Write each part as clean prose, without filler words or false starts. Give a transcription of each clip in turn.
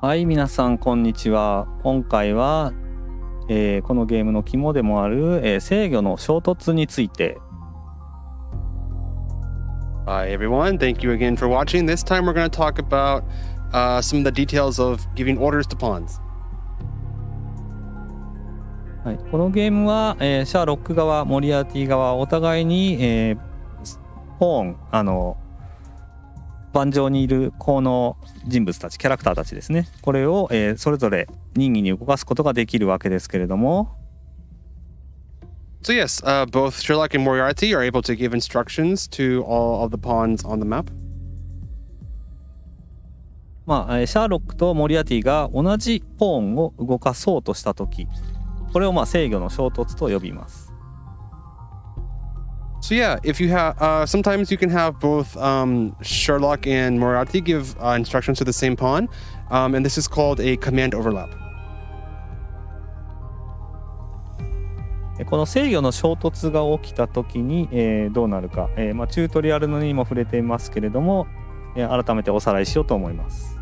はい、皆さんこんにちは。今回は、このゲームの肝でもある、制御の衝突について。Hi everyone, thank you again for watching. This time we're going to talk about some of the details of giving orders to pawns. はい、このゲームは、シャーロック側、モリアーティ側お互いに、ポーン盤上にいるこの人物たちキャラクターたちですね、これを、それぞれ任意に動かすことができるわけですけれども、 So yes, both Sherlock and Moriarty are able to give instructions to all of the pawns on the map. シャーロックとモリアーティが同じポーンを動かそうとした時、これを制御の衝突と呼びます。So yeah, if you have sometimes you can have both Sherlock and Moriarty give instructions to the same pawn, and this is called a command overlap. この制御の衝突が起きた時に、どうなるか、チュートリアルにも触れていますけれども、改めておさらいしようと思います。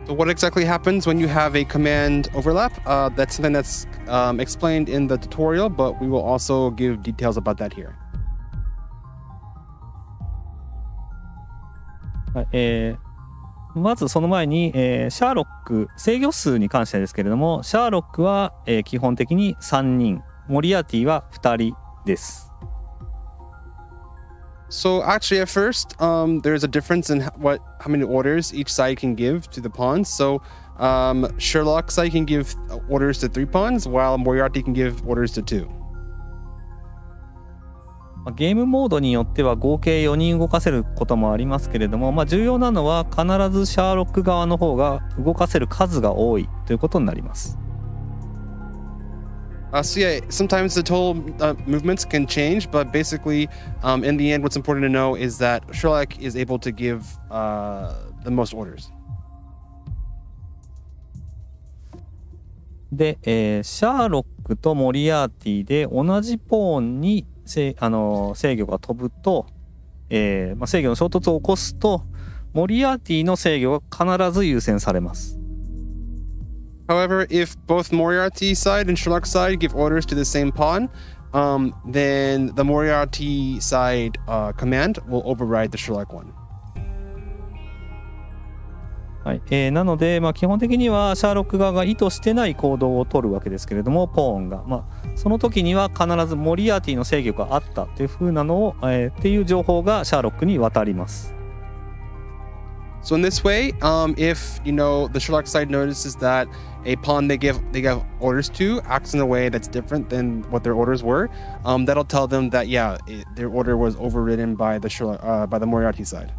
So what exactly happens when you have a command overlap? That's something that's explained in the tutorial, but we will also give details about that here. まずその前に、シャーロック制御数に関してですけれども、シャーロックは、基本的に3人、モリアーティは2人です。So actually, at first, there's a difference in how many orders each side can give to the pawns. So Sherlock's side can give orders to 3 pawns, while Moriarty can give orders to 2. ゲームモードによっては合計4人動かせることもありますけれども、重要なのは必ずシャーロック側の方が動かせる数が多いということになります。So yeah, sometimes the total movements can change, but basically, in the end, what's important to know is that Sherlock is able to give the most orders. で、シャーロックとモリアーティで同じポーンに制御が飛ぶと、制御の衝突を起こすと、モリアーティの制御が必ず優先されます。However, if both Moriarty's side and Sherlock's side give orders to the same pawn, then the Moriarty side command will override the Sherlock one. はい、なので、基本的にはシャーロック側が意図してない行動を取るわけですけれども、ポーンが、その時には必ずモリアーティの制御があったという風なのを、っていう情報がシャーロックに渡ります。So in this way, if the Sherlock side notices that a pawn they give orders to acts in a way that's different than what their orders were, that'll tell them that their order was overridden by the Moriarty side.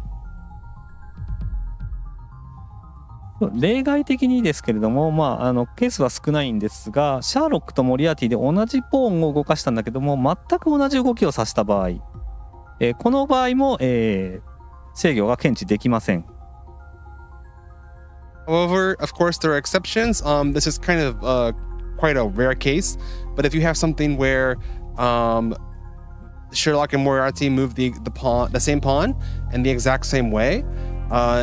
例外的にですけれども、ケースは少ないんですが、シャーロックとモリアーティで同じポーンを動かしたんだけども、全く同じ動きをさせた場合、この場合も、制御が検知できません。However, of course, there are exceptions. This is kind of quite a rare case. But if you have something where Sherlock and Moriarty move the same pawn in the exact same way,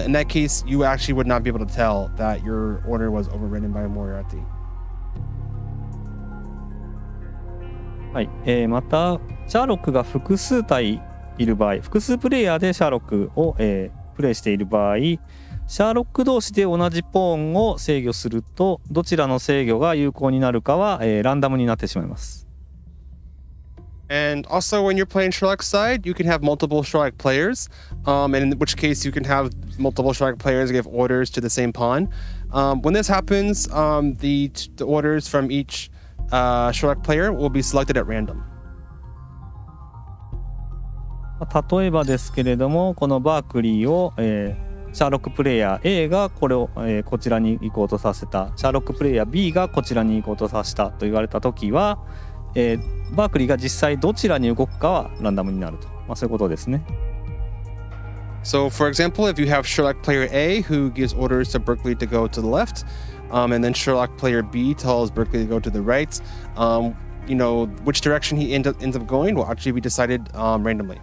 in that case, you actually would not be able to tell that your order was overridden by Moriarty. はい、またシャーロックが複数体いる場合、複数プレイヤーでシャーロックを、プレイしている場合、シャーロック同士で同じポーンを制御すると、どちらの制御が有効になるかは、ランダムになってしまいます。And also, when you're playing Sherlock's side, you can have multiple Sherlock players, and in which case you can have multiple Sherlock players give orders to the same pawn. When this happens, the orders from each Sherlock player will be selected at random. 例えばですけれども、このバークリーを、シャーロックプレイヤー A がこれを、こちらに行こうとさせた、シャーロックプレイヤー B がこちらに行こうとさせたと言われた時は、バークリーが実際どちらに動くかはランダムになると、そういうことですね。So, for example, if you have Sherlock player A who gives orders to Berkeley to go to the left, and then Sherlock player B tells Berkeley to go to the right, which direction he ends up going will actually be decided randomly.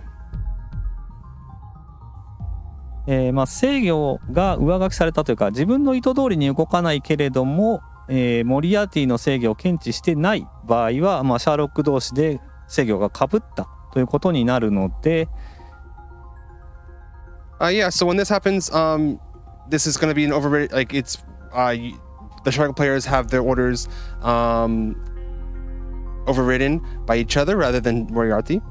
制御が上書きされたというか、自分の意図通りに動かないけれども、モリアーティの制御を検知してない場合は、シャーロック同士で制御がかぶったということになるので、Yeah, so when this happens, this is going to be an overridden, like it's, the Sherlock players have their orders overridden by each other rather than Moriarty.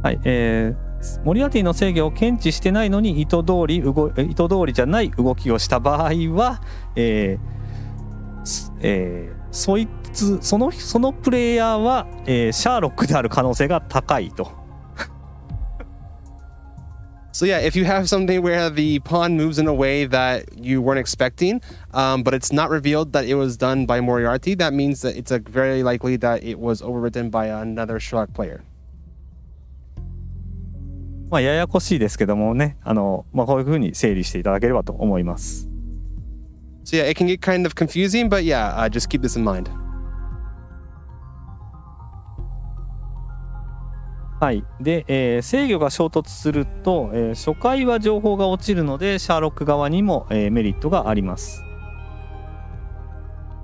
はい、モリアーティの制御を検知してないのに意図通りじゃない動きをした場合は、そのプレイヤーは、シャーロックである可能性が高いと。So yeah, if you have something where the pawn moves in a way that you weren't expecting, but it's not revealed that it was done by Moriarty, that means that it's very likely that it was overwritten by another Sherlock player. ややこしいですけどもね、こういうふうに整理していただければと思います。So yeah, it can get kind of confusing, but yeah, just keep this in mind. はい。で、制御が衝突すると、初回は情報が落ちるので、シャーロック側にも、メリットがあります。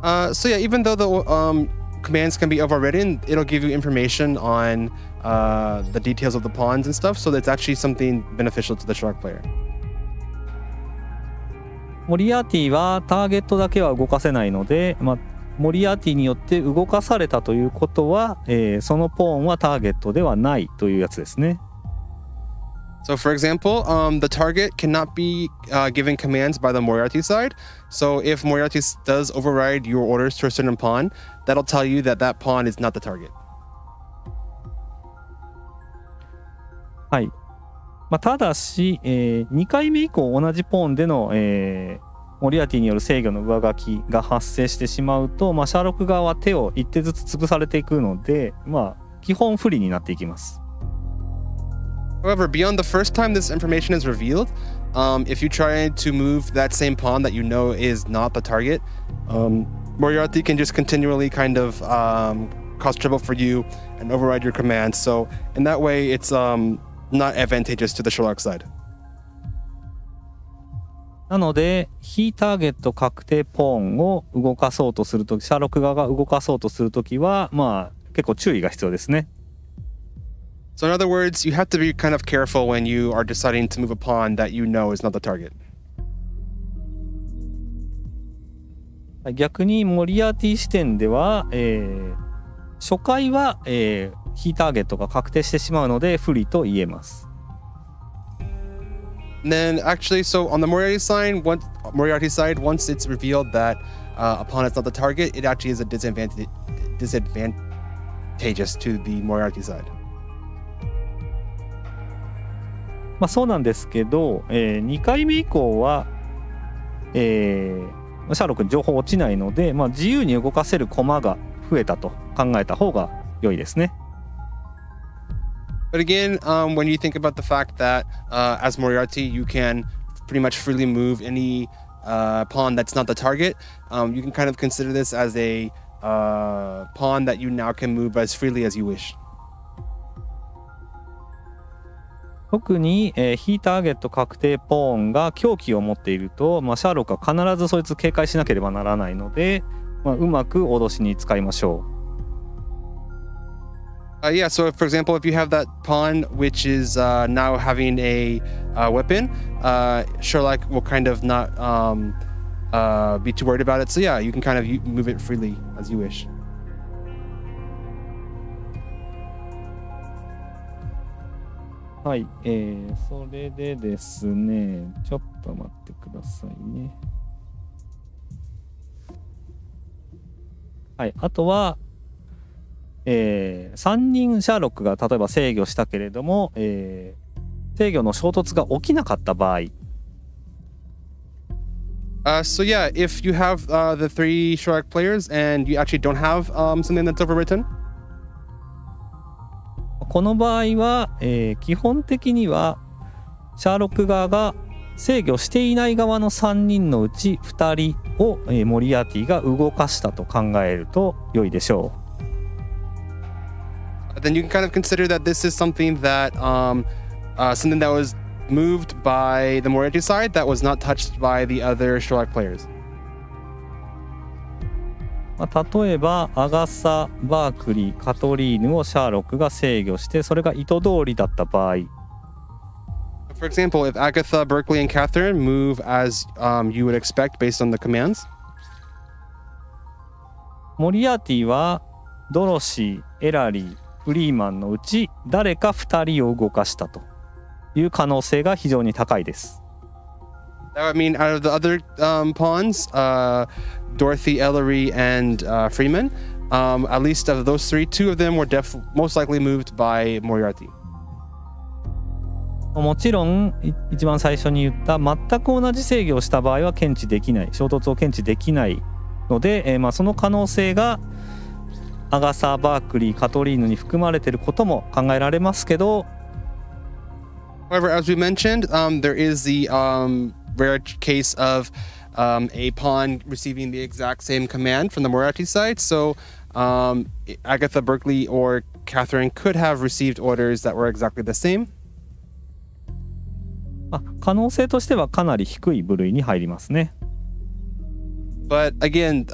So yeah, even though the commands can be overridden, it'll give you information on the details of the pawns and stuff, so that's actually something beneficial to the Sherlock player. モリアーティはターゲットだけは動かせないので、モリアーティによって動かされたということは、そのポーンはターゲットではないというやつですね。So for example, the target cannot be given commands by the Moriarty side. So if Moriarty does override your orders to a certain pawn, that'll tell you that that pawn is not the target. はい。ただし、2回目以降同じポーンでの、モリアーティによる制御の上書きが発生してしまうと、シャーロック側は手を一手ずつ潰されていくので、基本不利になっていきます。However, beyond the first time this information is revealed, if you try to move that same pawn that you know is not the target, Moriarty can just continually kind of cause trouble for you and override your commands. So in that way, it's not advantageous to the Sherlock side. なので、非ターゲット確定ポーンを動かそうとするとき、シャーロック側が動かそうとするときは、結構注意が必要ですね。So in other words, you have to be kind of careful when you are deciding to move a pawn that you know is not the target. 逆にモリアーティ視点では、初回は、非ターゲットが確定してしまうので不利と言えます。And then actually, so on the Moriarty side, once it's revealed that a pawn is not the target, it actually is a disadvantageous to the Moriarty side. そうなんですけど、2回目以降は、シャーロックに情報落ちないので、自由に動かせる駒が増えたと考えた方が良いですね。But again, when you think about the fact that as Moriarty, you can pretty much freely move any pawn that's not the target, you can kind of consider this as a pawn that you now can move as freely as you wish. 特に、非ターゲット確定ポーンが凶器を持っていると、シャーロックは必ずそいつ警戒しなければならないので、うまく脅しに使いましょう。Yeah, so for example, if you have that pawn which is now having a weapon, Sherlock will kind of not be too worried about it. So yeah, you can kind of move it freely as you wish. はい、それでですね、ちょっと待ってくださいね。はい、あとは、3人シャーロックが例えば制御したけれども、制御の衝突が起きなかった場合。So yeah, if you have the 3 Sherlock players and you actually don't have something that's overwritten. この場合は、基本的にはシャーロック側が制御していない側の3人のうち2人を、モリアーティが動かしたと考えると良いでしょう。But then you can kind of consider that this is something that something that was moved by the Moriarty side that was not touched by the other Sherlock players. 例えばアガサ、バークリー、カトリーヌをシャーロックが制御してそれが意図通りだった場合。For example, if Agatha, Berkeley, and Catherine move as you would expect based on the commands. モリアーティはドロシー、エラリー、フリーマンのうち誰か2人を動かしたという可能性が非常に高いです。That would mean out of the other pawns, Dorothy, Ellery, and Freeman, at least of those three, two of them were most likely moved by Moriarty. もちろん一番最初に言った全く同じ制御をした場合は検知できない、衝突を検知できないので、その可能性がアガサ、バークリー、カトリーヌに含まれていることも考えられますけど。However, as we mentioned, there is the rare case of a pawn receiving the exact same command from the Moriarty side. So Agatha, Berkeley, or Catherine could have received orders that were exactly the same. 可能性としてはかなり低い部類に入りますね。But again,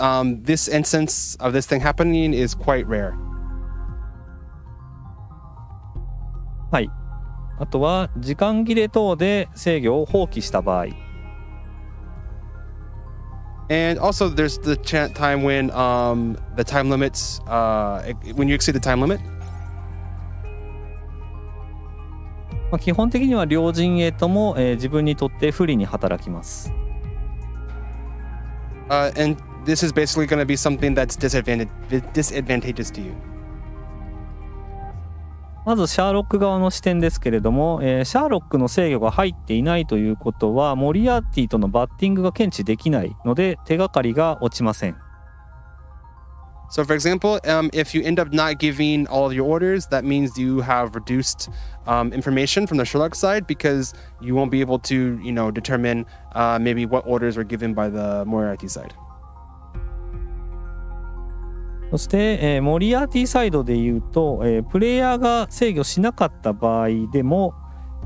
this instance of this thing happening is quite rare. はい。あとは時間切れ等で制御を放棄した場合。And also, there's the time when the time limits, when you exceed the time limit. 基本的には両陣営とも、自分にとって不利に働きます。And this is basically going to be something that's disadvantageous to you. まずシャーロック側の視点ですけれども、シャーロックの制御が入っていないということはモリアーティとのバッティングが検知できないので手がかりが落ちません。So for example, if you end up not giving all of your orders, that means you have reduced information from the Sherlock side because you won't be able to, determine maybe what orders were given by the Moriarty side. そして、モリアーティサイドでいうと、プレイヤーが制御しなかった場合でも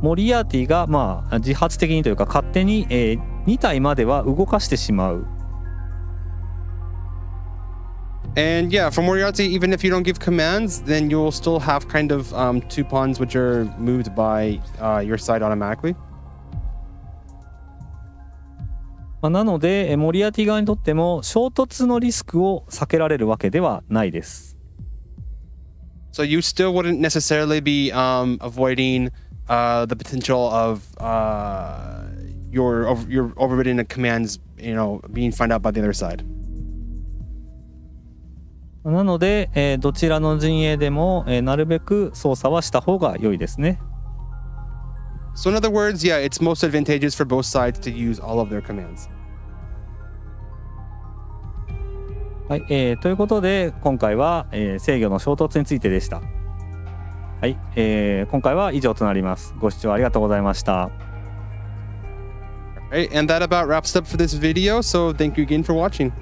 モリアーティが、自発的にというか勝手に、2体までは動かしてしまう。And yeah, for Moriarty, even if you don't give commands, then you'll still have kind of two pawns which are moved by your side automatically. なのでモリアーティ側にとっても衝突のリスクを避けられるわけではないです。So you still wouldn't necessarily be avoiding the potential of your overridden commands, being found out by the other side. なので、どちらの陣営でも、なるべく操作はした方が良いですね。So in other words, yeah, it's most advantageous for both sides to use all of their commands. はい、ということで今回は、制御の衝突についてでした。はい、今回は以上となります。ご視聴ありがとうございました。All right, and that about wraps up for this video. So thank you again for watching.